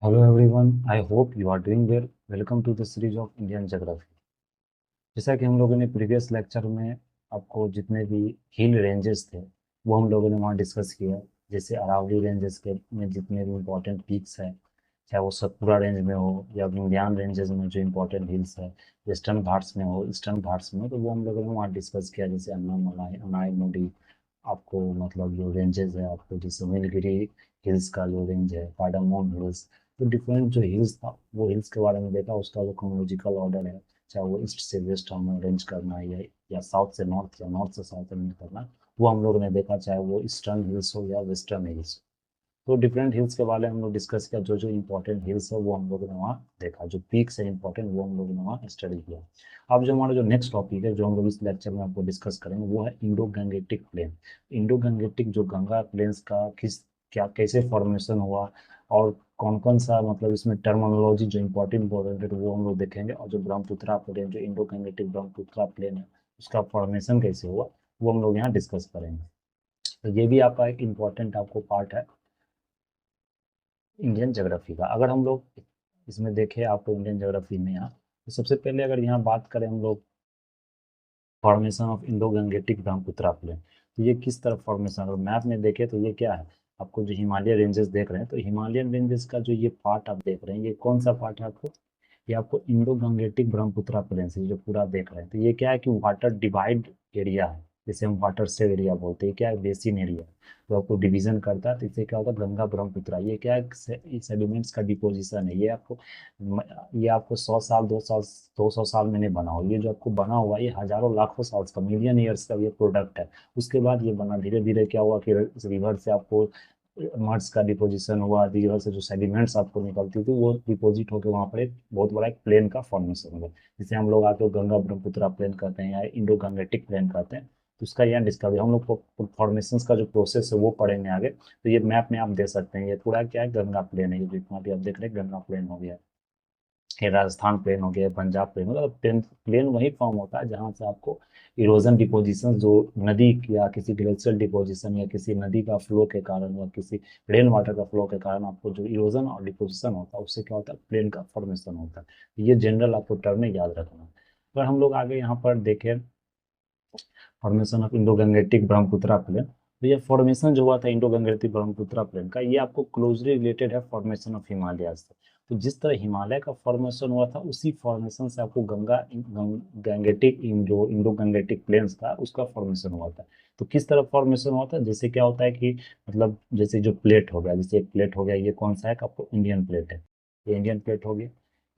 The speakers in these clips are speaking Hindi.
Hello everyone, I hope you are doing well. Welcome to the series of Indian Geography. जैसा कि हम लोगों ने प्रीवियस लेक्चर में आपको जितने भी हिल रेंजेस थे वो हम लोगों ने वहाँ डिस्कस किया। जैसे अरावली रेंजेस के में जितने भी इम्पोर्टेंट पीक्स हैं, चाहे वो सतपुरा रेंज में हो या विंध्यान रेंजेस में जो इम्पोर्टेंट हिल्स है, वेस्टर्न घाट्स में हो, ईस्टर्न घाट्स में हो, तो वो हम लोगों ने वहाँ डिस्कस किया। जैसे अन्नामलाई, अनायमुडी, आपको मतलब जो रेंजेस है, आपको जैसे नीलगिरी हिल्स का जो रेंज है, कार्डामोम हिल्स, तो डिफरेंट जो हिल्स था वो हिल्स के बारे में देखा। उसका जो क्रोनोलॉजिकल ऑर्डर है, चाहे वो ईस्ट से वेस्ट हमें रेंज करना है या साउथ से नॉर्थ या नॉर्थ से साउथ रेंज करना है, वो हम लोग ने देखा। चाहे वो ईस्टर्न हिल्स हो या वेस्टर्न हिल्स हो, तो डिफरेंट हिल्स के बारे में हम लोग डिस्कस किया। जो जो इंपॉर्टेंट हिल्स है वो हम लोग ने वहाँ देखा, जो पीक्स है इंपॉर्टेंट वो हम लोग ने वहाँ स्टडी किया। अब जो हमारा जो नेक्स्ट टॉपिक है जो हम लोग इस लेक्चर में आपको डिस्कस करेंगे वो है Indo Gangetic plane. Indo Gangetic जो गंगा प्लेन्स का किस क्या कैसे फॉर्मेशन हुआ, और कौन कौन सा मतलब इसमें टर्मिनोलॉजी जो इंपॉर्टेंट है वो हम लोग देखेंगे। और जो ब्रह्मपुत्रा प्लेन, जो इंडो गंगेटिक ब्रह्मपुत्रा प्लेन है, उसका फॉर्मेशन कैसे हुआ वो हम लोग यहाँ डिस्कस करेंगे। तो ये भी आपका एक इम्पॉर्टेंट आपको पार्ट है इंडियन ज्योग्राफी का। अगर हम लोग इसमें देखें आपको इंडियन ज्योग्राफी में यहाँ, तो सबसे पहले अगर यहाँ बात करें हम लोग formation of Indo Gangetic Brahmaputra plain, तो ये किस तरह फॉर्मेशन, अगर मैप में देखें तो ये क्या है। आपको जो हिमालय रेंजेस देख रहे हैं, तो हिमालयन रेंजेस का जो ये पार्ट आप देख रहे हैं, ये कौन सा पार्ट है आपको, ये आपको इंडो गंगेटिक ब्रह्मपुत्रा प्लेन से जो पूरा देख रहे हैं, तो ये क्या है कि वाटर डिवाइड एरिया है। जैसे हम वाटर सेव एरिया बोलते हैं, क्या है बेसिन एरिया, तो आपको डिवीजन करता है। तो इससे क्या होता है, गंगा ब्रह्मपुत्रा ये क्या है, सेडिमेंट्स का डिपोजिशन है। ये आपको 100 साल 200 साल में नहीं बना हो, ये जो आपको बना हुआ है ये हजारों लाखों साल का, मिलियन ईयर्स का ये प्रोडक्ट है। उसके बाद ये बना, धीरे धीरे क्या हुआ कि रिवर से आपको मड्स का डिपोजिशन हुआ, रिवर से जो सेडिमेंट्स आपको निकलती थी वो डिपोजिट होकर वहाँ पर एक बहुत बड़ा एक प्लेन का फॉर्मेशन हुआ, जिसे हम लोग आके गंगा ब्रह्मपुत्रा प्लेन कहते हैं या इंडो गंगेटिक प्लेन कहते हैं। तो उसका यहाँ डिस्कवरी हम लोग को फॉर्मेशन का जो प्रोसेस है वो पढ़ेंगे आगे। तो ये मैप में आप दे सकते हैं, ये पूरा क्या है, गंगा प्लेन है। ये जितना भी आप देख रहे हैं गंगा प्लेन हो गया, ये राजस्थान प्लेन हो गया, पंजाब प्लेन, मतलब प्लेन प्लेन वही फॉर्म होता है जहाँ से आपको इरोजन डिपोजिशन, जो नदी या किसी ग्लेशियल डिपोजिशन या किसी नदी का फ्लो के कारण या किसी रेन वाटर का फ्लो के कारण आपको जो इरोजन और डिपोजिशन होता है उससे क्या होता है, प्लेन का फॉर्मेशन होता है। ये जनरल आपको टर्म में याद रखना है। अगर हम लोग आगे यहाँ पर देखें formation of Indo Gangetic Brahmaputra plain, तो ये फॉर्मेशन जो हुआ था इंडो गंगेटिक ब्रह्मपुत्रा प्लेन का, ये आपको क्लोजली रिलेटेड है फॉर्मेशन ऑफ हिमालय से। तो जिस तरह हिमालय का फॉर्मेशन हुआ था उसी फॉर्मेशन से आपको गंगेटिक जो इंडो गंगेटिक प्लेन्स था उसका फॉर्मेशन हुआ था। तो किस तरह फॉर्मेशन हुआ था, जैसे क्या होता है कि मतलब जैसे जो प्लेट हो गया, जैसे एक प्लेट हो गया, ये कौन सा है आपको, इंडियन प्लेट है, ये इंडियन प्लेट हो गया।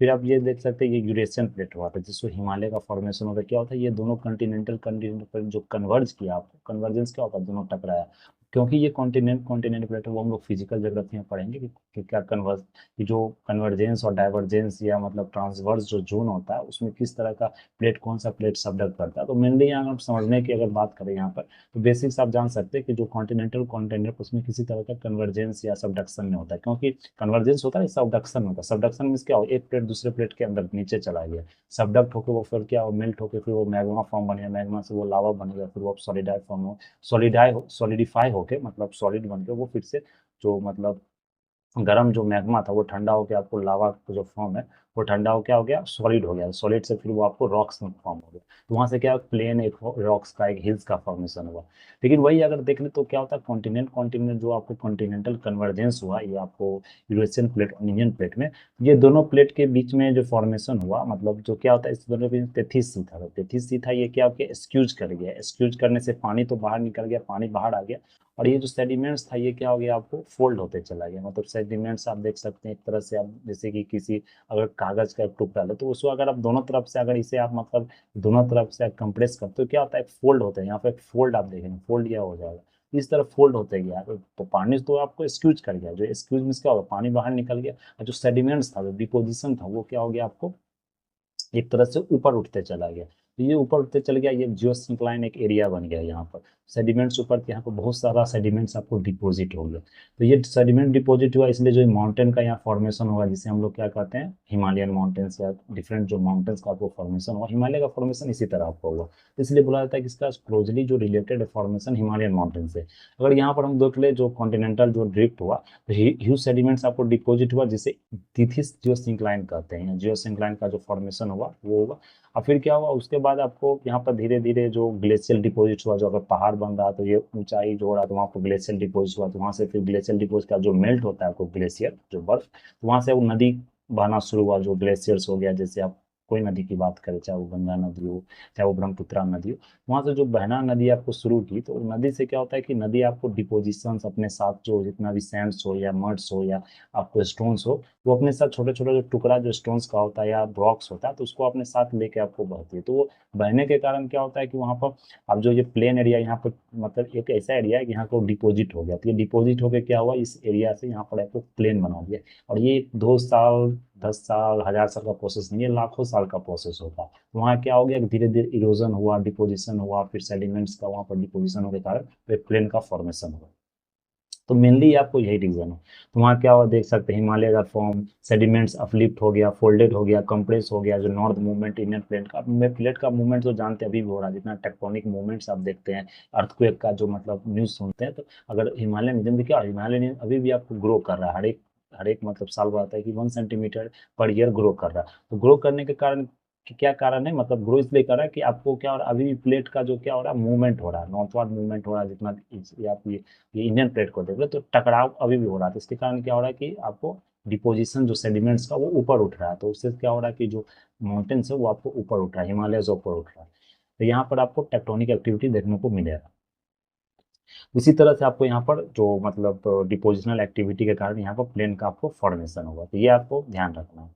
फिर आप ये देख सकते हैं ये यूरेशियन प्लेट हुआ था जिसको हिमालय का फॉर्मेशन होता है। क्या होता है, ये दोनों कॉन्टिनेंटल पर जो कन्वर्ज किया, आपको कन्वर्जेंस क्या होता है, दोनों टकराया। क्योंकि ये कॉन्टिनेंट प्लेट है, वो हम लोग फिजिकल ज्योग्राफी में पढ़ेंगे कि क्या कन्वर्ज, कि जो कन्वर्जेंस और डाइवर्जेंस या मतलब ट्रांसवर्स जो जोन होता है उसमें किस तरह का प्लेट, कौन सा प्लेट सबडक्ट करता है। तो मेनली यहाँ आप समझने की अगर बात करें यहाँ पर, तो बेसिक्स आप जान सकते हैं कि जो कॉन्टिनेंट उसमें किसी तरह का कन्वर्जेंस या सबडक्शन नहीं होता है। क्योंकि कन्वर्जेंस होता है, सबडक्शन होता है। सबडक्शन मीन्स क्या हो, एक प्लेट दूसरे प्लेट के अंदर नीचे चला गया, सबडक्ट होकर वो फिर क्या हो, मेल्ट होकर फिर वो मैग्मा फॉर्म बनेगा, मैग्मा से वो लावा बनेगा, फिर वो सॉलिडाई फॉर्म हो, सॉलिडिफाई होके मतलब सॉलिड बन के वो फिर से जो मतलब गर्म जो मैग्मा था वो ठंडा होकर आपको लावा का जो फॉर्म है वो ठंडा हो क्या हो गया, सॉलिड हो गया। सॉलिड से फिर वो आपको रॉक्स में फॉर्म हो गया। तो वहां से क्या प्लेन एक रॉक्स का एक हिल्स का फॉर्मेशन हुआ। लेकिन वही अगर देख ले तो क्या होता है, कॉन्टिनेंट कॉन्टिनेंट जो आपको कॉन्टिनेंटल कन्वर्जेंस हुआ, ये आपको यूरेशियन प्लेट और इंडियन प्लेट में, ये दोनों प्लेट के बीच में जो फॉर्मेशन हुआ, मतलब जो क्या होता है, इस दोनों के बीच तेथीस सी था। तेथीस सी था, ये क्या आपके एक्सक्यूज कर गया, एक्सक्यूज करने से पानी तो बाहर निकल गया, पानी बाहर आ गया। और ये जो सेडिमेंट्स था ये क्या हो गया, आपको फोल्ड होते चला गया। मतलब सेडिमेंट्स आप देख सकते हैं एक तरह से, आप जैसे कि किसी अगर कागज का एक टुकड़ा ले तो उसको अगर आप दोनों तरफ से अगर इसे आप मतलब दोनों तरफ से कंप्रेस करते हो क्या होता है, एक फोल्ड होता है। यहाँ पे एक फोल्ड आप देखेंगे, फोल्ड यह हो जाएगा, इस तरफ फोल्ड होते गया। तो पानी तो आपको एक्सक्यूज कर गया, जो एक्सक्यूज मीन्स क्या होगा, पानी बाहर निकल गया। और जो सेडिमेंट्स था, जो डिपोजिशन था, वो क्या हो गया, आपको एक तरह से ऊपर उठते चला गया। तो ये ऊपर उठते चल गया, ये जियोसिंक्लाइन एक एरिया बन गया यहाँ पर। सेडिमेंट्स ऊपर के यहाँ पर बहुत सारा सेडिमेंट्स आपको डिपॉजिट हो गया। तो ये सेडिमेंट डिपॉजिट हुआ, इसलिए जो माउंटेन का यहाँ फॉर्मेशन होगा जिसे हम लोग क्या कहते हैं हिमालयन माउंटेन्स या डिफरेंट जो माउंटेन्स का आपको फॉर्मेशन होगा, हिमालय का फॉर्मेशन इसी तरह आपको होगा। इसलिए बोला जाता है कि इसका क्लोजली जो रिलेटेड है फॉर्मेशन हिमालयन माउंटेन से। अगर यहाँ पर हम देख ले जो कॉन्टिनेंटल जो ड्रिफ्ट हुआ, तो ह्यूज सेडिमेंट्स आपको डिपॉजिट हुआ जिसे तिथिस जियोसिंक्लाइन कहते हैं। जियोसिंक्लाइन का जो फॉर्मेशन हुआ वो होगा। और फिर क्या हुआ उसके बाद आपको यहाँ पर धीरे धीरे जो ग्लेशियल डिपॉजिट हुआ, जो अगर पहाड़ बन रहा तो ये ऊंचाई जो हो रहा तो वहाँ पर ग्लेशियल डिपॉजिट हुआ, तो वहाँ से फिर ग्लेशियल डिपॉजिट का जो मेल्ट होता है आपको ग्लेशियर जो बर्फ, तो वहाँ से वो नदी बहना शुरू हुआ जो ग्लेशियर्स हो गया। जैसे आप कोई नदी की बात करें, चाहे वो गंगा नदी हो चाहे वो ब्रह्मपुत्रा नदी हो, वहाँ से जो बहना नदी आपको शुरू की, तो नदी से क्या होता है कि नदी आपको डिपोजिशंस अपने साथ जो जितना भी सैंड्स हो या मड्स हो या आपको स्टोन्स हो, वो अपने साथ छोटे छोटे जो टुकड़ा जो स्टोन्स का होता है या रॉक्स होता है, तो उसको अपने साथ लेके आपको बहती है। तो वो बहने के कारण क्या होता है कि वहाँ पर अब जो ये प्लेन एरिया यहाँ पर मतलब एक ऐसा एरिया है कि यहाँ को डिपॉजिट हो गया, तो ये डिपॉजिट होकर क्या हुआ इस एरिया से यहाँ पर आपको प्लेन बना दिया। और ये 2 साल 10 साल 1000 साल का प्रोसेस नहीं है, लाखों साल का प्रोसेस होता है। वहाँ क्या हो गया धीरे धीरे इरोजन हुआ, डिपोजिशन हुआ, फिर सेडिमेंट्स का वहाँ पर डिपोजिशन होने के कारण प्लेन का फॉर्मेशन हुआ। तो मेनली आपको यही रीजन है। तो वहाँ क्या हुआ देख सकते हैं, हिमालय का फॉर्म, सेडिमेंट्स अपलिफ्ट हो गया, फोल्डेड हो गया, कंप्रेस हो गया, जो नॉर्थ मूवमेंट इंडियन प्लेट का प्लेट का मूवमेंट जो जानते हैं अभी भी हो रहा है, जितना टेक्टोनिक मूवमेंट्स आप देखते हैं, अर्थक्वेक का जो मतलब न्यूज सुनते हैं, तो अगर हिमालय रीजन भी क्या हिमालय रीजन अभी भी आपको ग्रो कर रहा है, हर एक मतलब साल बताता है कि 1 सेंटीमीटर पर ईयर ग्रो कर रहा है। तो ग्रो करने के कारण कि क्या कारण है, मतलब ग्रो इसलिए कर रहा है कि आपको क्या हो रहा है, अभी भी प्लेट का जो क्या हो रहा है मूवमेंट हो रहा है, नॉर्थवर्ड मूवमेंट हो रहा है, जितना आप ये इंडियन प्लेट को देख रहे तो टकराव अभी भी हो रहा है। तो इसके कारण क्या हो रहा है कि आपको डिपोजिशन जो सेडिमेंट्स का वो ऊपर उठ रहा है, तो उससे क्या हो रहा है कि जो माउंटेन्स है वो आपको ऊपर उठ रहा है, हिमालय से ऊपर उठ रहा है। तो यहाँ पर आपको टेक्टोनिक एक्टिविटी देखने को मिलेगा। इसी तरह से आपको यहाँ पर जो मतलब डिपोजिशनल एक्टिविटी के कारण यहाँ पर प्लेन का आपको फॉर्मेशन होगा, तो ये आपको ध्यान रखना है।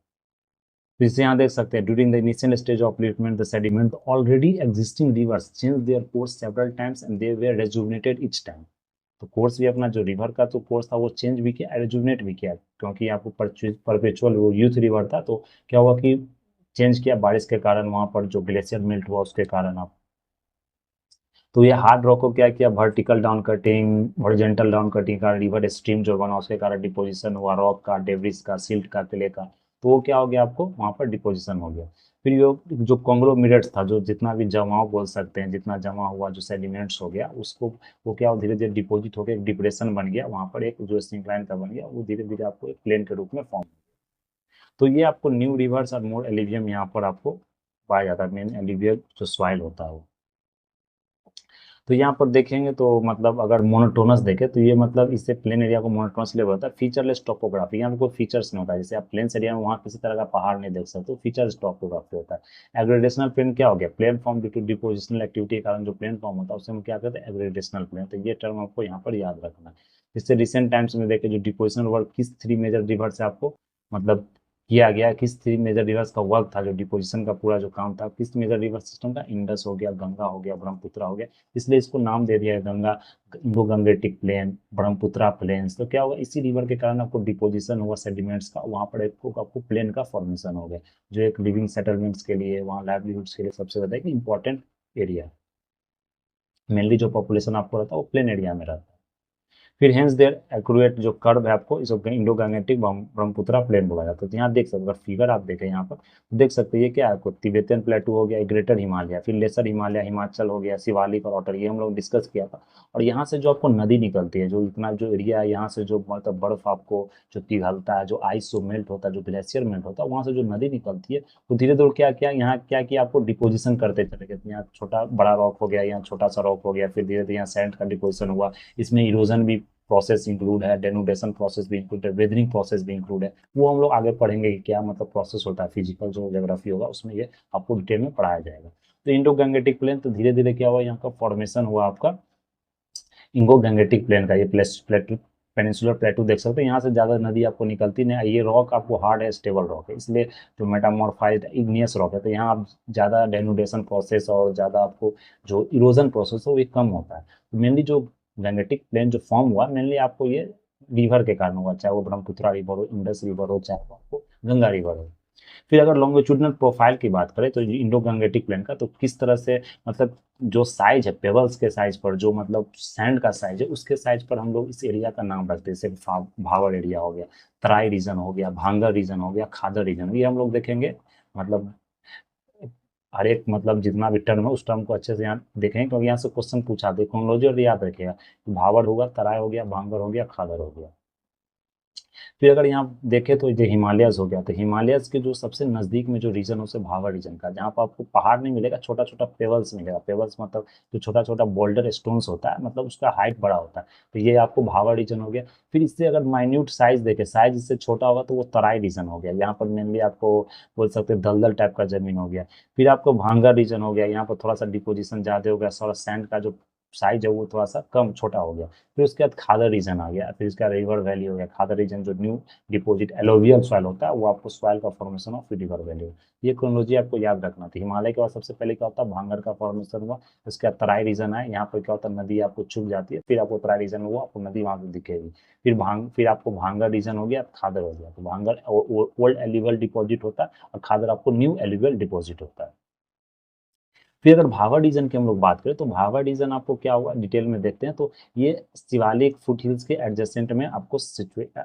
तो इसे यहाँ देख सकते हैं, during the initial stage of upliftment the sediment already existing rivers changed their course several times and they were rejuvenated each time। तो कोर्स भी अपना जो रिवर का जो कोर्स था वो चेंज भी किया, रेजुनेट भी किया, क्योंकि आपको परपेचुअल वो यूथ रिवर था, तो क्या हुआ कि चेंज किया बारिश के कारण, वहां पर जो ग्लेशियर मेल्ट हुआ उसके कारण आप। तो ये हार्ड रॉक को क्या किया, vertical down cutting horizontal down cutting का रिवर स्ट्रीम जो बना उसके कारण डिपोजिशन हुआ रॉक का, डेब्रिस का, सिल्ट का, क्ले का, तो वो क्या हो गया आपको वहां पर डिपोजिशन हो गया। फिर जो कॉन्ग्लोमेरेट्स था, जो जितना भी जमाव बोल सकते हैं, जितना जमा हुआ जो सेडिमेंट्स हो गया उसको वो क्या धीरे धीरे डिपोजिट होकर एक डिप्रेशन बन गया, वहां पर एक जो सिंक्लाइन का बन गया, वो धीरे धीरे आपको एक प्लेन के रूप में फॉर्म। तो ये आपको न्यू रिवर्स और मोर एलिवियम यहाँ पर आपको पाया जाता है, मेन एलिवियम जो सॉइल होता है वो। तो यहाँ पर देखेंगे तो मतलब अगर मोनोटोनस देखें तो ये मतलब इससे प्लेन एरिया को मोनोटोनस लेवल होता है, फीचरलेस टोपोग्राफी, यहाँ पे कोई फीचर्स नहीं होता है। जैसे आप प्लेन एरिया में वहाँ किसी तरह का पहाड़ नहीं देख सकते, तो फीचर्स टोपोग्राफी होता है। एग्रेडेशनल प्लेन क्या हो गया, plain form due to depositional activity के कारण जो प्लेन फॉर्म होता है उसे हम क्या कहते हैं, एग्रेडेशनल प्लेन। तो ये टर्म आपको यहाँ पर याद रखना है। जिससे रिसेंट टाइम्स में देखें जो डिपोजिशनल वर्क किस 3 मेजर रिवर से आपको मतलब किया गया, किस 3 मेजर रिवर्स का वर्क था, जो डिपोजिशन का पूरा जो काम था किस मेजर रिवर सिस्टम का, इंडस हो गया, गंगा हो गया, ब्रह्मपुत्र हो गया, इसलिए इसको नाम दे दिया है Ganga, Indo Gangetic plain, Brahmaputra plains. तो क्या होगा इसी रिवर के कारण आपको डिपोजिशन हुआ सेडिमेंट्स का, वहां पर आपको प्लेन का फॉर्मेशन हो गया, जो एक लिविंग सेटलमेंट्स के लिए, वहाँ लाइवलीहुड्स के लिए सबसे ज्यादा एक इंपॉर्टेंट एरिया। मेनली जो पॉपुलेशन आपको रहता है वो प्लेन एरिया में रहता है। फिर हेंस देयर एक्यूरेट जो कर्व है आपको इस इंडो गैंगेटिक ब्रह्मपुत्रा प्लेन बोला जाता है। तो यहाँ देख सकते अगर फिगर आप देखें यहाँ पर तो देख सकते हैं ये क्या है, आपको तिब्बतियन प्लेटू हो गया, ग्रेटर हिमालय, फिर लेसर हिमालय, हिमाचल हो गया, शिवालिक और ऑटर, ये हम लोग डिस्कस किया था। और यहाँ से जो आपको नदी निकलती है, जो इतना जो एरिया है यहाँ से जो मतलब बर्फ आपको जो पिघलता है, जो आइस जो मेल्ट होता है, जो ग्लेशियर मेल्ट होता है, वहाँ से जो नदी निकलती है वो धीरे धीरे क्या क्या यहाँ क्या किया आपको डिपोजिशन करते चले गए। यहाँ छोटा बड़ा रॉक हो गया, यहाँ छोटा सा रॉक हो गया, फिर धीरे धीरे यहाँ सैंड का डिपोजिशन हुआ, इसमें इरोजन भी प्रोसेस इंक्लूड है, डेनुडेशन प्रोसेस भी इंक्लूड है, वेदरिंग प्रोसेस भी इंक्लूड है। वो हम लोग आगे पढ़ेंगे कि क्या मतलब प्रोसेस होता है, फिजिकल जो ज्योग्राफी होगा उसमें ये आपको डिटेल में पढ़ाया जाएगा। तो इंडो गैंगेटिक प्लेन, तो धीरे धीरे क्या हुआ यहाँ का फॉर्मेशन हुआ आपका इंडो गैंगेटिक प्लेन का। ये प्लेटू पेनिनसुलर प्लेटू देख सकते हैं, यहाँ से ज़्यादा नदी आपको निकलती नहीं। ये रॉक आपको हार्ड है, स्टेबल रॉक है, इसलिए जो मेटामॉर्फाइज्ड इग्नियस रॉक है, तो यहाँ आप ज़्यादा डेनुडेशन प्रोसेस और ज़्यादा आपको जो इरोजन प्रोसेस है वो कम होता है। तो मेनली जो गैंगेटिक प्लेन जो फॉर्म हुआ मेनली आपको ये रिवर के कारण हुआ, चाहे वो ब्रह्मपुत्रा रिवर हो, इंडस रिवर हो, चाहे वो आपको गंगा रिवर हो। फिर अगर लॉन्गिट्यूडिनल प्रोफाइल की बात करें तो इंडो गंगेटिक प्लेन का, तो किस तरह से मतलब जो साइज है पेबल्स के साइज पर, जो मतलब सैंड का साइज है उसके साइज पर हम लोग इस एरिया का नाम रखते हैं। जैसे भावर एरिया हो गया, तराई रीजन हो गया, भांगर रीजन हो गया, खादर रीजन, ये हम लोग देखेंगे। मतलब हर एक मतलब जितना भी टर्म है उस टर्म को अच्छे से यहाँ देखेंगे, क्योंकि यहाँ से क्वेश्चन पूछा दे क्रोनोलॉजी और याद रखेगा। भावर होगा, तराई हो गया, भांगर हो गया, खादर हो गया। फिर अगर यहाँ देखें तो ये हिमालयस हो गया, तो हिमालयस के जो सबसे नज़दीक में जो रीजन है उसे भावर रीजन का, जहाँ पर आपको पहाड़ नहीं मिलेगा, छोटा छोटा पेवल्स मिलेगा। पेवल्स मतलब जो छोटा छोटा बोल्डर स्टोन्स होता है, मतलब उसका हाइट बड़ा होता है, तो ये आपको भावर रीजन हो गया। फिर इससे अगर माइन्यूट साइज देखें, साइज इससे छोटा होगा तो वो तराई रीजन हो गया। यहाँ पर मेनली आपको बोल सकते हैं दलदल टाइप का जमीन हो गया। फिर आपको भांगर रीजन हो गया, यहाँ पर थोड़ा सा डिपोजिशन ज़्यादा हो गया, थोड़ा सैंड का जो साइज है वो थोड़ा सा कम छोटा हो गया। फिर उसके बाद खादर रीजन आ गया, फिर इसका रिवर वैली हो गया। खादर रीजन जो न्यू डिपोजिट एलोवियल सॉइल होता है, वो आपको सॉइल का फॉर्मेशन ऑफ रिवर वैली। ये क्रोनोलॉजी आपको याद रखना थी। हिमालय के बाद सबसे पहले क्या होता है, भांगर का फॉर्मेशन हुआ। उसके बाद तराई रीजन है, यहाँ पर क्या होता है, नदी आपको चुप जाती है, फिर आपको तराई रीजन में वो आपको नदी वहां पर दिखेगी। फिर आपको भांगर रीजन हो गया, खादर हो गया। तो भांगर ओल्ड एलिवल डिपोजिट होता है और खादर आपको न्यू एलिवल डिपोजिट होता है। फिर अगर भावर रीजन की हम लोग बात करें तो भावर रीजन आपको क्या हुआ डिटेल में देखते हैं, तो ये शिवालिक फुट हिल्स के एडजेसेंट में आपको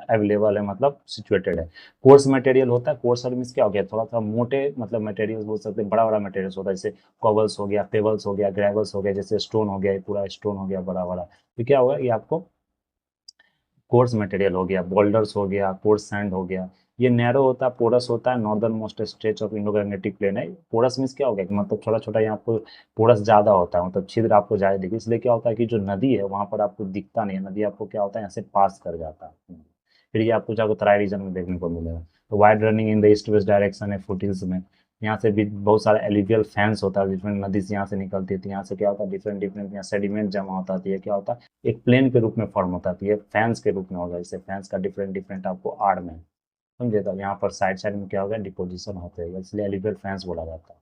अवेलेबल है, मतलब सिचुएटेड है। कोर्स मटेरियल होता है, कोर्स और मीन्स क्या हो गया, थोड़ा सा मोटे मतलब मटेरियल बोल सकते हैं, बड़ा बड़ा मटेरियल होता है, जैसे कॉबल्स हो गया, पेबल्स हो गया, ग्रेवल्स हो गया, जैसे स्टोन हो गया, ये पूरा स्टोन हो गया बड़ा बड़ा। तो क्या होगा, ये आपको कोर्स मटेरियल हो गया, बोल्डर्स हो गया, कोर्स सैंड हो गया। ये नैरो होता है, पोरस होता है, northern most stretch of Indo Gangetic plain है। पोरस मीन्स क्या हो गया कि मतलब छोटा छोटा यहाँ पर पोरस ज्यादा होता है, मतलब छिद्र आपको ज्यादा दिखे, इसलिए क्या होता है कि जो नदी है वहां पर आपको दिखता नहीं है, नदी आपको क्या होता है यहाँ से पास कर जाता है। फिर ये आपको जाकर तराई रीजन में देखने को मिलेगा। तो wide running in the east west direction है फुटहिल्स में। यहाँ से भी बहुत सारा एलिवियल फैंस होता है, डिफरेंट नदी से यहाँ से निकलती है, तो यहाँ से क्या होता है डिफरेंट डिफरेंट यहाँ सेडिमेंट जमा होता है, तो ये क्या होता है एक प्लेन के रूप में फॉर्म होता है, तो ये फैंस के रूप में होगा। जैसे फैंस का डिफरेंट डिफरेंट आपको आड़ में समझे, तो यहाँ पर साइड साइड में क्या होगा डिपोजिशन होते हैं, इसलिए एलिवेट फैंस बोला जाता है।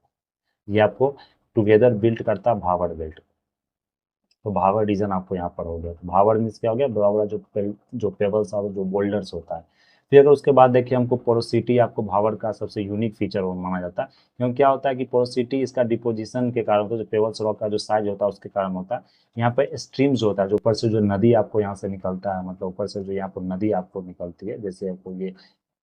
ये आपको टुगेदर बिल्ट करता है भावर बेल्ट। तो भावर रीजन आपको यहाँ पर हो गया। तो भावर मीन्स क्या हो गया, बड़ा बड़ा जो पेबल्स और जो बोल्डर्स होता है। फिर अगर उसके बाद देखिए हमको पोरोसिटी, आपको भावर का सबसे यूनिक फीचर वो माना जाता है, क्योंकि क्या होता है कि पोरोसिटी इसका डिपोजिशन के कारण होता है, जो पेबल्स रॉक का जो साइज होता है उसके कारण होता है। यहाँ पर स्ट्रीम्स होता है, जो ऊपर से जो नदी आपको यहाँ से निकलता है, मतलब ऊपर से जो यहाँ पर नदी आपको निकलती है, जैसे आपको ये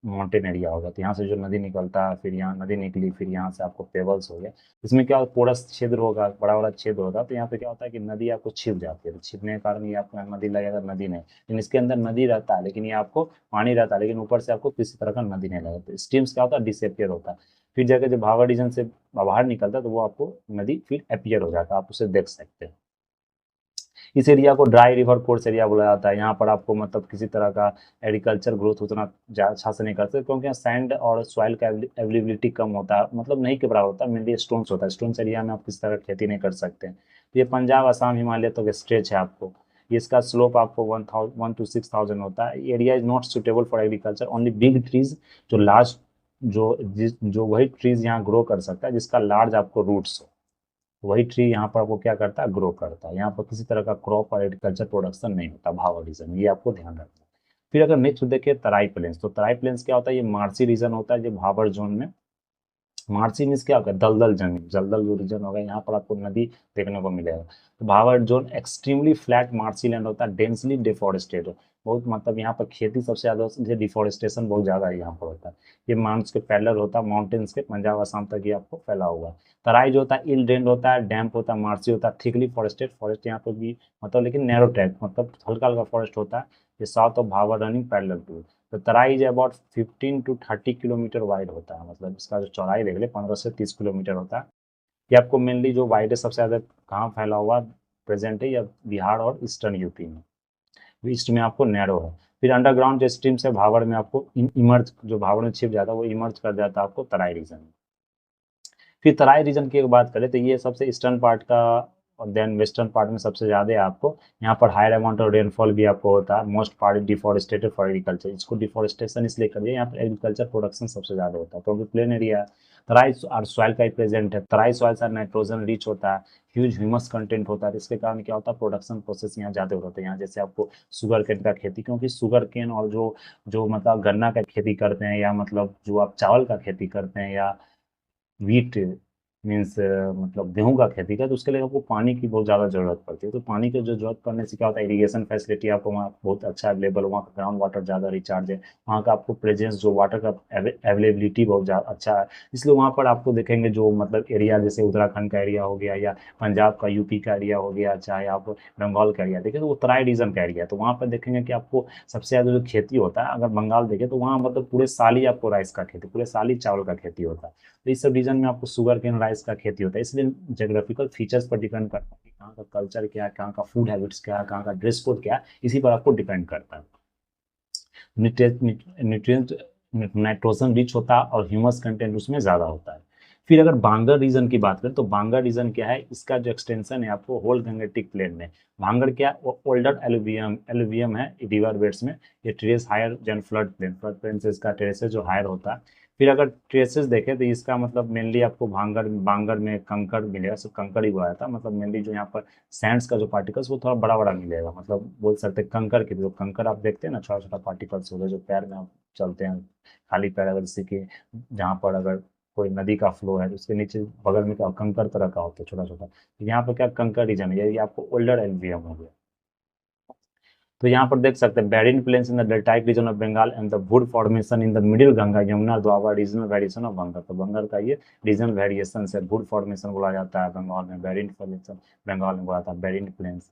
माउंटेन एरिया होगा, तो यहाँ से जो नदी निकलता है, फिर यहाँ नदी निकली, फिर यहाँ से आपको पेबल्स हो गया। इसमें क्या पोरस छिद्र होगा, बड़ा बड़ा छिद्र होगा, तो यहाँ पे क्या होता है कि नदी आपको छिप जाती है, तो छिपने के कारण ये आपको नदी लगेगा, नदी नहीं, लेकिन इसके अंदर नदी रहता है, लेकिन ये आपको पानी रहता है, लेकिन ऊपर से आपको किसी तरह का नदी नहीं लगता। तो स्ट्रीम्स क्या होता है डिसअपियर होता है। फिर जाकर जब भावर रीजन से बाहर निकलता है तो वो आपको नदी फिर अपियर हो जाता है, आप उसे देख सकते हैं। इस एरिया को ड्राई रिवर कोर्स एरिया बोला जाता है। यहाँ पर आपको मतलब किसी तरह का एग्रीकल्चर ग्रोथ उतना अच्छा से नहीं करते, क्योंकि यहाँ सैंड और सॉइल का अवेलेबिलिटी कम होता है, मतलब नहीं के बराबर होता है, मेनली स्टोन्स होता है। स्टोन्स एरिया में आप किस तरह खेती नहीं कर सकते हैं। तो ये पंजाब असम हिमालय तक स्ट्रेच है आपको। इसका स्लोप आपको 1 to 6,000 होता है। Area is not suitable for agriculture, only big trees, जो लार्ज जो वही ट्रीज यहाँ ग्रो कर सकता है जिसका लार्ज आपको रूट्स हो, वही ट्री यहाँ पर आपको क्या करता है ग्रो करता है। यहाँ पर किसी तरह का क्रॉप और एग्रीकल्चर प्रोडक्शन नहीं होता भावर रीजन में, ये आपको ध्यान रखना है। फिर अगर नेक्स्ट देखिए तराई प्लेन्स, तो तराई प्लेन्स क्या होता है, ये मार्सी रीजन होता है जो भावर जोन में। मार्सी मीन्स क्या होगा, दलदल जमीन, जलदल जो रीजन होगा, यहाँ पर आपको नदी देखने को मिलेगा। तो Bhabar zone extremely flat marshy land होता है, डेंसली डिफोरेस्टेड, बहुत मतलब यहाँ पर खेती सबसे ज्यादा, डिफोरेस्टेशन बहुत ज्यादा यहाँ पर होता है। ये माउंट्स के पैरेलल होता है, माउंटेन्स के पंजाब असम तक ये आपको फैला हुआ है। तराई जो होता है इल ड्रेन्ड होता है, डैम्प होता है। मार्सी होता है थिकली फॉरेस्टेड, फॉरेस्ट यहाँ पर भी मतलब लेकिन नैरो ट्रैक, मतलब हल्का हल्का फॉरेस्ट होता है। ये south of Bhabar running parallel to. तो Terai is about 15 to 30 kilometre wide होता है, मतलब इसका जो चौड़ाई देख ले 15 से 30 किलोमीटर होता है। ये आपको मेनली जो वाइड है सबसे ज्यादा कहाँ फैला हुआ प्रेजेंट है, या बिहार और ईस्टर्न यूपी में। ईस्ट में आपको नैरो है। फिर अंडरग्राउंड जो स्ट्रीम से भावर में आपको इमर्ज, जो भावर में छिप जाता है वो इमर्ज कर जाता है आपको तराई रीजन में। फिर तराई रीजन की एक बात करें तो ये सबसे ईस्टर्न पार्ट का और देन वेस्टर्न पार्ट में सबसे ज़्यादा है आपको यहाँ पर हायर अमाउंट ऑफ रेनफॉल भी आपको होता है। मोस्ट पार्ट डिफॉरेस्टेटेड फॉर एग्रीकल्चर, इसको डिफॉरेस्टेशन इसलिए कर दिया यहाँ पर एग्रीकल्चर प्रोडक्शन सबसे ज़्यादा होता है क्योंकि प्लेन एरिया है। तराई और सॉइल का ही प्रेजेंट है, तराई सॉइल से नाइट्रोजन रिच होता है, ह्यूज ह्यूमस कंटेंट होता है, इसके कारण क्या होता है प्रोडक्शन प्रोसेस यहाँ ज़्यादा होता है। यहाँ जैसे आपको शुगर केन का खेती, क्योंकि शुगर केन और जो जो मतलब गन्ना का खेती करते हैं या मतलब जो आप चावल का खेती करते हैं या व्हीट मीन्स मतलब गेहूँ का खेती का, तो उसके लिए आपको पानी की बहुत ज़्यादा ज़रूरत पड़ती है। तो पानी की जो ज़रूरत पड़ने से क्या होता है इरिगेशन फैसिलिटी आपको वहाँ बहुत अच्छा अवेलेबल, वहाँ का ग्राउंड वाटर ज़्यादा रिचार्ज है, वहाँ का आपको प्रेजेंस जो वाटर का अवेलेबिलिटी बहुत ज़्यादा अच्छा है। इसलिए वहाँ पर आपको देखेंगे जो मतलब एरिया जैसे उत्तराखंड का एरिया हो गया या पंजाब का यूपी का एरिया हो गया, चाहे आप बंगाल का एरिया देखें तो वो तराई रीजन का एरिया, तो वहाँ पर देखेंगे कि आपको सबसे ज़्यादा जो खेती होता है, अगर बंगाल देखें तो वहाँ मतलब पूरे साल ही आपको राइस का खेती, पूरे साल ही चावल का खेती होता है। तो इस सब रीजन में आपको शुगर केन राइस का खेती होता है। इसलिए जोग्राफिकल फीचर्स पर डिपेंड करता है कि कहाँ का कल्चर क्या है, कहाँ का फूड हैबिट्स क्या है, कहाँ का ड्रेस कोड क्या है, इसी पर आपको डिपेंड करता है। न्यूट्रिएंट नाइट्रोजन रिच होता है और ह्यूमस कंटेंट उसमें ज़्यादा होता है। फिर अगर भांगड़ रीजन की बात करें तो भांगड़ रीजन क्या है, इसका जो एक्सटेंशन है आपको होल गंगेटिक प्लेन में। भांगड़ क्या ओल्डर एलुवियम एलुवियम है रिवर बेड्स में, ये ट्रेस हायर जन फ्लड प्लेन से इसका ट्रेसेस जो हायर होता है। फिर अगर ट्रेसेस देखें तो इसका मतलब मेनली आपको भांगड़ भांगड़ में कंकड़ मिलेगा, सिर्फ कंकड़ ही बोला था, मतलब मेनली जो यहाँ पर सैंड्स का जो पार्टिकल्स वो थोड़ा बड़ा बड़ा मिलेगा, मतलब बोल सकते हैं कंकड़ की, जो कंकड़ आप देखते हैं ना छोटा छोटा पार्टिकल्स होगा जो पैर में आप चलते हैं खाली पैर, अगर जैसे कि जहाँ पर अगर कोई नदी का फ्लो है तो उसके नीचे बगल में क्या कंकड़ तरह का होता है छोटा छोटा, यहाँ पर क्या कंकड़ रीजन है, ये आपको ओल्डर एल्वियम हो गया। तो यहाँ पर देख सकते हैं barren plains in the deltaic region of Bengal and the wood formation in the middle Ganga Yamuna द्वारा रीजनल वेरिएशन ऑफ बंगाल। तो बंगाल का ये रीजनल वेरिएशन से वुड फॉर्मेशन बोला जाता है बंगाल में, बेरिन फॉर्मेशन बंगाल में बोला था बेरिन प्लेन्स।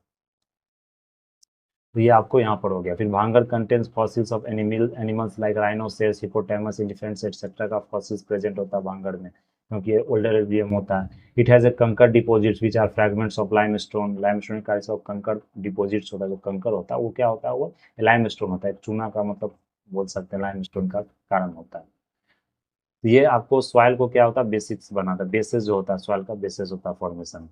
तो ये आपको यहाँ पर हो गया। फिर Bhangar contains fossils of animals like rhinoceros, hippopotamus, elephants etcetera का फॉसिल्स प्रेजेंट होता है भांगर में, क्योंकि ये ओल्डर एल्वियम होता है। It has a kankar deposits which are fragments of limestone, limestone का ऑफ कंकर डिपॉजिट्स होता है, जो कंकर होता है वो क्या होता है, वो लाइमस्टोन होता है, चूना का मतलब बोल सकते हैं लाइमस्टोन का कारण होता है। तो ये आपको सॉइल को क्या होता है बेसिक्स बनाता है, बेसिस जो होता है सॉइल का बेसिस होता है formation.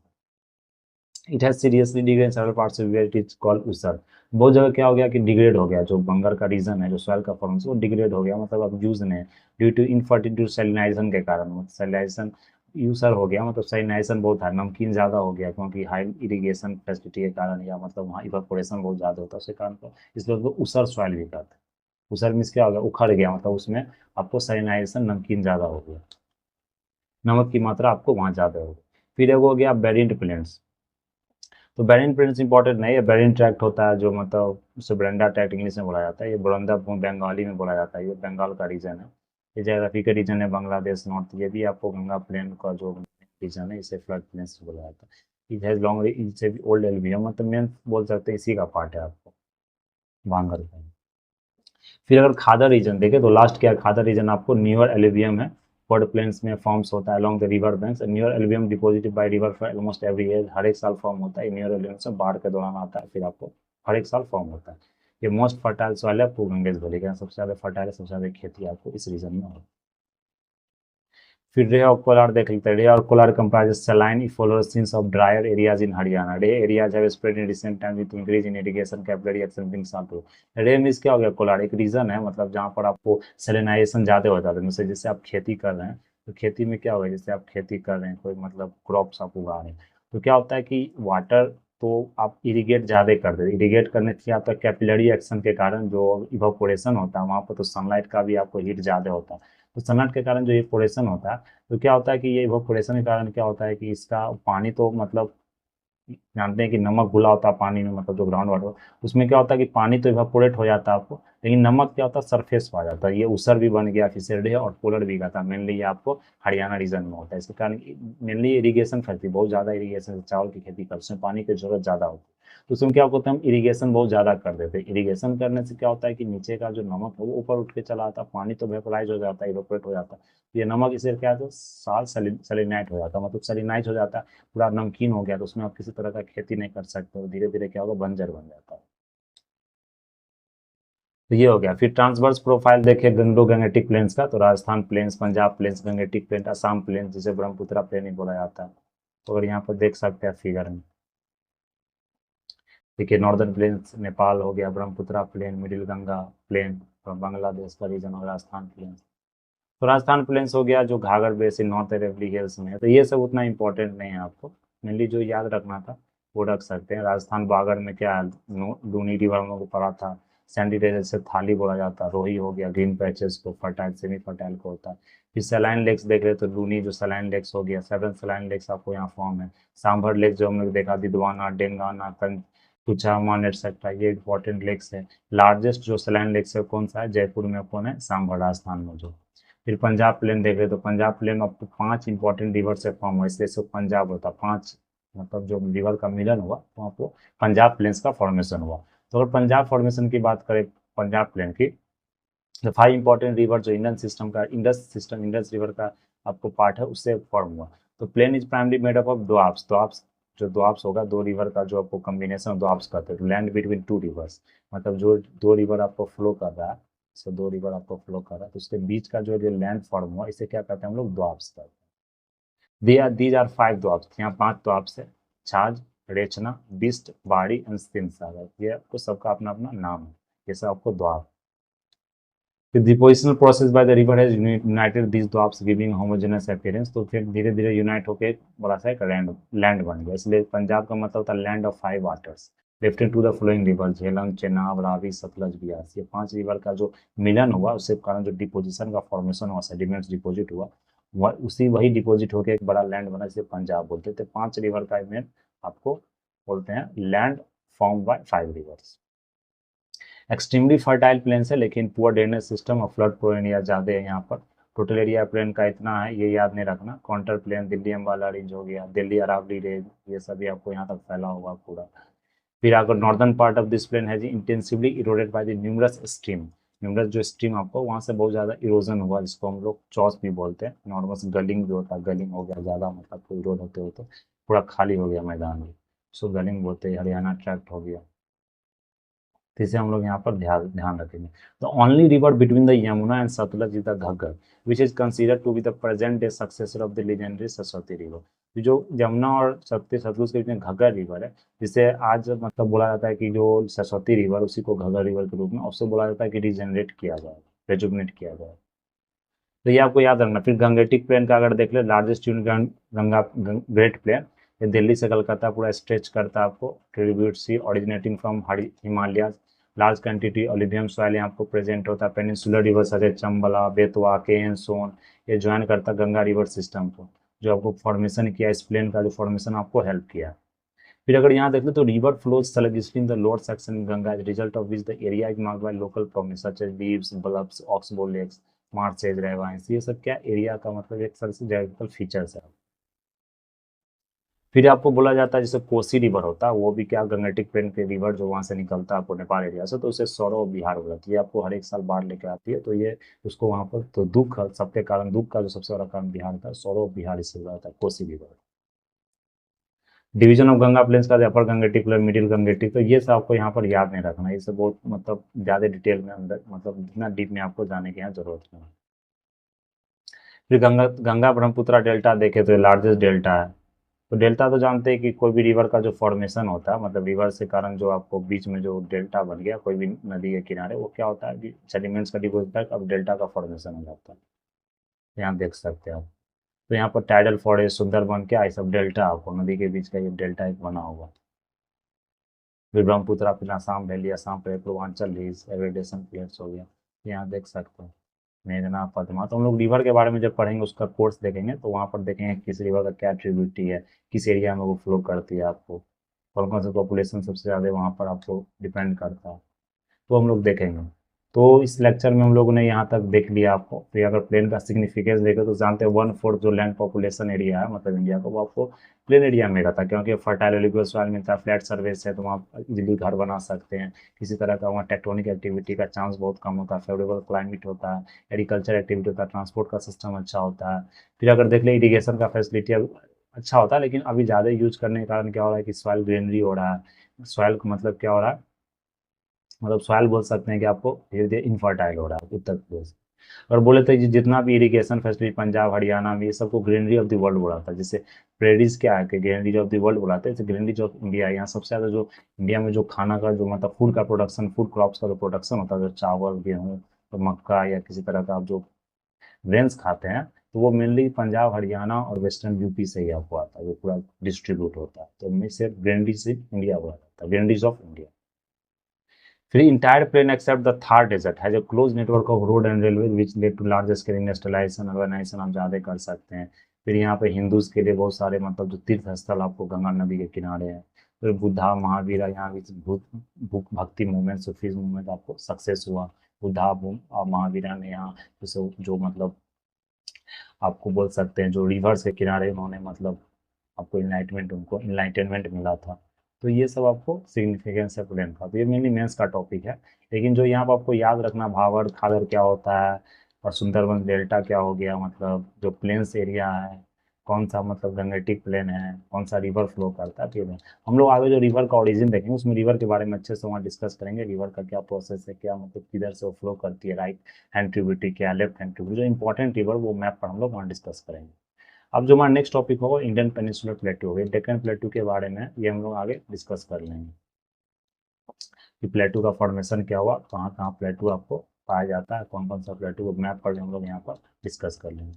It has seriously degrade several parts of where it is called usar. बहुत जगह क्या हो गया कि डिग्रेड हो गया, जो बंगर का रीजन है जो सॉइल का फॉर्म वो डिग्रेड हो गया, मतलब अब यूज नहीं है ड्यू टू इनफर्टिलिटी सेलिनाइजेशन के कारण, मतलब सेलिनाइजेशन यूसर हो गया, मतलब सेलिनाइजेशन बहुत है, नमकीन ज़्यादा हो गया क्योंकि हाई इरीगेशन फैसिलिटी के कारण या मतलब वहाँ इवापोरेशन बहुत ज़्यादा होता है उसके कारण, तो इसलिए उसको ऊसर सॉइल भी कहते हैं। ऊसर मीन्स क्या हो गया उखड़ गया, मतलब उसमें आपको सेलिनाइजेशन नमकीन ज़्यादा हो गया, नमक की मात्रा आपको वहाँ ज़्यादा होगी। फिर एक हो गया बेरिंट प्लेन्स। तो बेरिन प्रिंस इंपॉर्टेंट नहीं है, बेरिन ट्रैक्ट होता है जो मतलब उसे ब्रेंडा ट्रैक्ट इंग्लिश में बोला जाता है, ये बुरंदा बंगाली में बोला जाता है, ये बंगाल का रीजन है, ये जोग्राफी का रीजन है बांग्लादेश नॉर्थ, ये भी आपको गंगा प्लेन का जो रीजन है इसे फ्लड प्लेन से बोला जाता है। इट हैज़ लॉन्ग इसे भी ओल्ड एल्वियम, मतलब मेन बोल सकते हैं इसी का पार्ट है आपको बांगर का। फिर अगर खादर रीजन देखें तो लास्ट क्या है, खादर रीजन आपको न्यूअर एल्युवियम है, फ्लड प्लेन्स में फॉर्म्स होता है along the river banks, newer alluvium deposited by river for almost every year, हर एक साल फॉर्म होता है न्यूअर एल्युवियम से, बाढ़ के दौरान आता है फिर आपको हर एक साल फॉर्म होता है। ये मोस्ट फर्टाइल सॉइल है पूर्व गंगेश वैली का, सबसे ज़्यादा फर्टाइल है, सबसे ज़्यादा खेती आपको इस रीजन में होती है। फिर रे ऑफ कोलार देख लेते हैं। Ray of Kolar comprises saline efflorescence of drier areas in Haryana. Ray areas have spread in recent times with increase in irrigation capillary action being sampled. रे मीन्स क्या हो गया, कोलार एक रीजन है मतलब जहाँ पर आपको सेलेनाइजेशन ज़्यादा होता है, जैसे जैसे आप खेती कर रहे हैं तो खेती में क्या होगा, जैसे आप खेती कर रहे हैं कोई मतलब क्रॉप्स आप उगा रहे हैं, तो क्या होता है कि वाटर तो आप इरीगेट ज़्यादा कर देते, इरीगेट करने से आपका कैपिलरी एक्शन के कारण जो इवापोरेशन होता है वहाँ पर, तो सनलाइट का भी आपको हीट ज़्यादा होता है, तो सनलाइट के कारण जो इवापोरेशन होता है, तो क्या होता है कि ये इवापोरेशन के कारण क्या होता है कि इसका पानी तो मतलब जानते हैं कि नमक घुला होता है पानी में, मतलब जो ग्राउंड वाटर उसमें क्या होता है कि पानी तो इवापोरेट हो जाता है आपको, लेकिन नमक क्या होता है सरफेस पर आ जाता है, ये ऊसर भी बन गया फिसलडी और पोलर भी का था, मेनली ये आपको हरियाणा रीजन में होता है। इसके कारण मेनली इरीगेशन फैसिलिटी बहुत ज़्यादा, इरीगेशन चावल की खेती कर उसमें पानी की जरूरत ज़्यादा होती है, तो उसमें क्या होता है हम इरीगेशन बहुत ज़्यादा कर देते हैं। इरीगेशन करने से क्या होता है कि नीचे का जो नमक है वो ऊपर उठ के चला आता है, पानी तो वेपराइज हो जाता है, इवेपोरेट हो जाता है, ये नमक इसे क्या है तो साल सेलिनाइट हो जाता है, मतलब सेलिनाइट हो जाता है, पूरा नमकीन हो गया, तो उसमें आप किसी तरह का खेती नहीं कर सकते हो, धीरे धीरे क्या होगा बंजर बन जाता है। तो ये हो गया। फिर ट्रांसवर्स प्रोफाइल देखे गंगो गंगेटिक प्लेन्स का, तो Rajasthan plains, Punjab plains, Gangetic plain, Assam plains जिसे ब्रह्मपुत्रा प्लेन ही बोला जाता है, तो अगर यहाँ पर देख सकते हैं फिगर में, देखिए नॉर्दर्न प्लेन्स नेपाल हो गया, Brahmaputra plain, middle Ganga plain, Bangladesh का रीजन और राजस्थान प्लेन। तो राजस्थान प्लेन्स हो गया जो घाघर बेसिन नॉर्थ अरेवली हिल्स में है। तो ये सब उतना इंपॉर्टेंट नहीं है, आपको मेनली जो याद रखना था वो रख सकते हैं। राजस्थान बागड़ में क्या है, लूनी रिवर हम लोग को पढ़ा था, सैंडी डेजर्ट से थाली बोला जाता है, रोही हो गया, ग्रीन पैचेस को फर्टाइल सेमी फर्टाइल को होता है। फिर सलाइन लेक्स देख रहे तो लूनी जो सलाइन लेक्स हो गया, 7 सलाइन लेक्स आपको यहाँ फॉर्म है। सांभर लेक जो हम लोग देखा, दिदवाना, डेंगाना, कुचामन एटसेट्रा, ये इंपॉर्टेंट लेक्स है। लार्जेस्ट जो सलाइन लेक्स है कौन सा है, जयपुर में कौन है, सांभर, राजस्थान में जो। फिर पंजाब प्लेन देख रहे तो पंजाब प्लेन आपको 5 इंपॉर्टेंट रिवर से फॉर्म हुआ, इसलिए इसको पंजाब होता है। 5 मतलब जो रिवर का मिलन हुआ तो आपको पंजाब प्लेन्स का फॉर्मेशन हुआ। तो अगर पंजाब फॉर्मेशन की बात करें पंजाब प्लेन की, तो 5 इंपॉर्टेंट रिवर जो इंडियन सिस्टम का इंडस रिवर का आपको पार्ट है उससे फॉर्म हुआ। तो plain is primary made up of doabs, जो द्वाब्स होगा, दो रिवर का जो आपको कॉम्बिनेशन द्वाब्स कहते हैं। लैंड बिटवीन टू रिवर्स, मतलब जो दो रिवर आपको फ्लो कर रहा है, से दो रिवर आपको फ्लो कर रहा है तो उसके बीच का जो लैंड फॉर्म हुआ इसे क्या कहते हैं हम लोग, द्वाब्स कहते हैं। दीज आर 5 द्वाब्स, यहाँ 5 द्वाब्स है, छाछ, रेचना, बिस्ट, बाड़ी एंड सिंध सागर। ये आपको सबका अपना अपना नाम है, ये सब आपको द्वाब। The depositional process by the river has united these dwarfs giving homogeneous appearance। तो फिर धीरे धीरे यूनाइट होकर बड़ा सा एक लैंड बन गया, इसलिए पंजाब का मतलब होता है land of 5 waters lifted to the flowing river, Jhelum, Chenab, Ravi, Sutlej, Beas. ये 5 रिवर का जो मिलन हुआ उसके कारण जो डिपोजिशन का फॉर्मेशन हुआ, सेडिमेंट्स डिपोजिट हुआ, वही डिपोजिट होकर एक बड़ा लैंड बना जिसे पंजाब बोलते थे। 5 रिवर का मेन आपको बोलते हैं land form by 5 reverse. Extremely fertile planes है लेकिन पुअर ड्रेनेज सिस्टम और फ्लड प्रोन एरिया ज़्यादा है यहाँ पर। टोटल एरिया प्लेन का इतना है, ये याद नहीं रखना। Counter plain Delhi Ambala range हो गया, दिल्ली अरावली रेंज, ये सभी आपको यहाँ तक फैला होगा पूरा। फिर अगर northern part of this plain है जी intensively eroded by the numerous stream, numerous जो स्ट्रीम आपको वहाँ से बहुत ज़्यादा इरोजन हुआ, जिसको हम लोग चॉस भी बोलते हैं। नॉर्मस गलिंग जो होता है, गलिंग हो गया ज़्यादा, मतलब कोई इरोड होते होते पूरा खाली हो गया मैदान में, सो गलिंग बोलते हैं। हरियाणा ट्रैक्ट हो गया, तो इसे हम लोग यहाँ पर ध्यान ध्यान रखेंगे। The only river between the Yamuna and Sutlej is the Ghaggar which is consider to be the present day successor of the legendary Saraswati river. जो यमुना और सतलुज के बीच में घग्गर रिवर है, जिसे आज मतलब बोला जाता है कि जो सरस्वती रिवर उसी को घग्गर रिवर के रूप में उससे बोला जाता है कि रिजेनरेट किया जाए, रेजुवनेट किया जाए। तो ये आपको याद रखना। फिर गंगेटिक प्लेन का अगर देख ले, लार्जेस्ट गंगा ग्रेट प्लेन, ये दिल्ली से कलकत्ता पूरा स्ट्रेच करता है आपको। Tributaries originating from Himalaya, large quantity alluvium soil यहाँ आपको प्रेजेंट होता है। पेनिनसुलर रिवर सजे चंबला, बेतवा, केन, सोन, ये ज्वाइन करता है गंगा रिवर सिस्टम को, जो आपको फॉर्मेशन किया, इस प्लेन का जो फॉर्मेशन आपको हेल्प किया। फिर अगर यहाँ देख लो तो river flows sluggishly in the lower section Ganga, as result of which the area is marked by local problems such as levees, bluffs, oxbow lakes, marshes, ravines. ये सब क्या एरिया का मतलब एक तरह से ज्योग्राफिकल फीचर्स है। फिर आपको बोला जाता है जैसे कोसी रिवर होता है, वो भी क्या गंगेटिक प्लेन के रिवर जो वहाँ से निकलता है आपको नेपाल एरिया से, तो उसे सौरव बिहार हो जाती है, आपको हर एक साल बाढ़ लेके आती है। तो ये उसको वहाँ पर तो दुख सबके कारण, दुख का जो सबसे बड़ा कारण बिहार था, सौरव बिहार इससे जाता है Kosi river. Division of Ganga plains का upper Gangetic plain, middle Gangetic, तो ये सब आपको यहाँ पर याद नहीं रखना, ये सब बहुत मतलब ज़्यादा डिटेल में अंदर मतलब इतना डीप में आपको जाने की यहाँ जरूरत नहीं है। फिर गंगा गंगा ब्रह्मपुत्रा डेल्टा देखे तो लार्जेस्ट डेल्टा है। तो डेल्टा तो जानते हैं कि कोई भी रिवर का जो फॉर्मेशन होता है, मतलब रिवर से कारण जो आपको बीच में जो डेल्टा बन गया कोई भी नदी के किनारे, वो क्या होता है कि सेडिमेंट्स का डिपोजिट, अब डेल्टा का फॉर्मेशन हो जाता है। यहाँ देख सकते हैं आप। तो यहाँ पर टाइडल फॉरेस्ट, सुंदरबन, क्या है सब डेल्टा, आपको नदी के बीच का ये डेल्टा एक बना हुआ। फिर ब्रह्मपुत्रा, फिर आसाम वैली, आसाम पे पूर्वांचल हिल्स, एवेडेशन प्लेट्स हो गया, यहाँ देख सकते हैं। मेघना, पद्मा, तो हम लोग रिवर के बारे में जब पढ़ेंगे उसका कोर्स देखेंगे तो वहाँ पर देखेंगे किस रिवर का क्या ट्रिब्यूटी है, किस एरिया में वो फ्लो करती है, आपको कौन कौन सा पॉपुलेशन सबसे ज़्यादा वहाँ पर आपको डिपेंड करता है, तो हम लोग देखेंगे। तो इस लेक्चर में हम लोगों ने यहाँ तक देख लिया आपको। फिर अगर प्लेन का सिग्निफिकेंस देखें तो जानते हैं 1/4 जो लैंड पॉपुलेशन एरिया है मतलब इंडिया का, वो आपको प्लेन एरिया में रहता है, क्योंकि फर्टाइल एलिगुअल सॉइल मिलता है, फ्लैट सर्फेस है, तो वहाँ इजीली घर बना सकते हैं। किसी तरह का वहाँ टेक्टोनिक एक्टिविटी का चांस बहुत कम होता है, फेवरेबल क्लाइमेट होता है, एग्रीकल्चर एक्टिविटी होता है, ट्रांसपोर्ट का सिस्टम अच्छा होता है। फिर अगर देख ले इरीगेशन का फैसिलिटी अच्छा होता है, लेकिन अभी ज़्यादा यूज करने के कारण क्या हो रहा है कि सॉइल ग्रेनरी हो रहा है। सॉइल का मतलब क्या हो रहा है, मतलब सॉइल बोल सकते हैं कि आपको धीरे धीरे इनफर्टाइल हो रहा है उत्तर प्रदेश। और बोले तो ये जितना भी इरिगेशन फैसिलिटी पंजाब हरियाणा में, ये सबको ग्रीनरी ऑफ द वर्ल्ड बोला था। जैसे प्रेडीज क्या है कि ग्रीनरी ऑफ द वर्ल्ड बुलाते हैं, जैसे ग्रीनरी ऑफ इंडिया, यहाँ सबसे ज़्यादा जो इंडिया में जो खाना का जो मतलब फूड का प्रोडक्शन, फूड क्रॉप्स का जो प्रोडक्शन होता है, जो चावल गेहूँ तो मक्का या किसी तरह का आप जो ग्रेन्स खाते हैं, तो वो मेनली पंजाब हरियाणा और वेस्टर्न यूपी से ही आपको आता है, वो पूरा डिस्ट्रीब्यूट होता है। तो उनमें से ग्रीनरी से इंडिया बोला जाता है, ग्रीनरीज ऑफ इंडिया। फिर entire plain except the Thar desert has a close network of road and railway which led to large scale industrialisation urbanisation, हम ज़्यादा कर सकते हैं। फिर यहाँ पे हिंदूज के लिए बहुत सारे मतलब जो तीर्थ स्थल आपको गंगा नदी के किनारे हैं। फिर बुद्धा महावीरा, यहाँ भी भक्ति मूवमेंट, सूफीज मूवमेंट आपको सक्सेस हुआ। बुद्धा और महावीरा ने यहाँ जैसे जो मतलब आपको बोल सकते हैं जो रिवर्स के किनारे उन्होंने मतलब आपको इनलाइटमेंट, उनको इनलाइटनमेंट मिला था। तो ये सब आपको सिग्निफिकेंस है प्लेन का, तो ये मेनली मेंस का टॉपिक है। लेकिन जो यहाँ पर आपको याद रखना, भावर खादर क्या होता है और सुंदरबन डेल्टा क्या हो गया, मतलब जो प्लेन्स एरिया है, कौन सा मतलब गंगेटिक प्लेन है, कौन सा रिवर फ्लो करता है, फिर हम लोग आगे जो रिवर का ओरिजिन देखेंगे उसमें रिवर के बारे में अच्छे से वहाँ डिस्कस करेंगे, रिवर का क्या प्रोसेस है, क्या मतलब किधर से वो फ्लो करती है, राइट हैंड ट्रिब्यूटरी क्या, लेफ्ट हैंड ट्रिब्यूटरी, जो इंपॉर्टेंट रिवर वो मैप पर हम लोग वहाँ डिस्कस करेंगे। अब जो हमारा नेक्स्ट टॉपिक होगा इंडियन पेनिनसुलर प्लेटू होगा, डेक्कन प्लेटू के बारे में ये हम लोग आगे डिस्कस कर लेंगे कि प्लेटू का फॉर्मेशन क्या हुआ, कहाँ कहाँ प्लेटू आपको पाया जाता है, कौन कौन सा प्लेटू, को मैप पर हम लोग यहाँ पर डिस्कस कर लेंगे।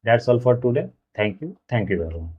That's all for today. Thank you very much.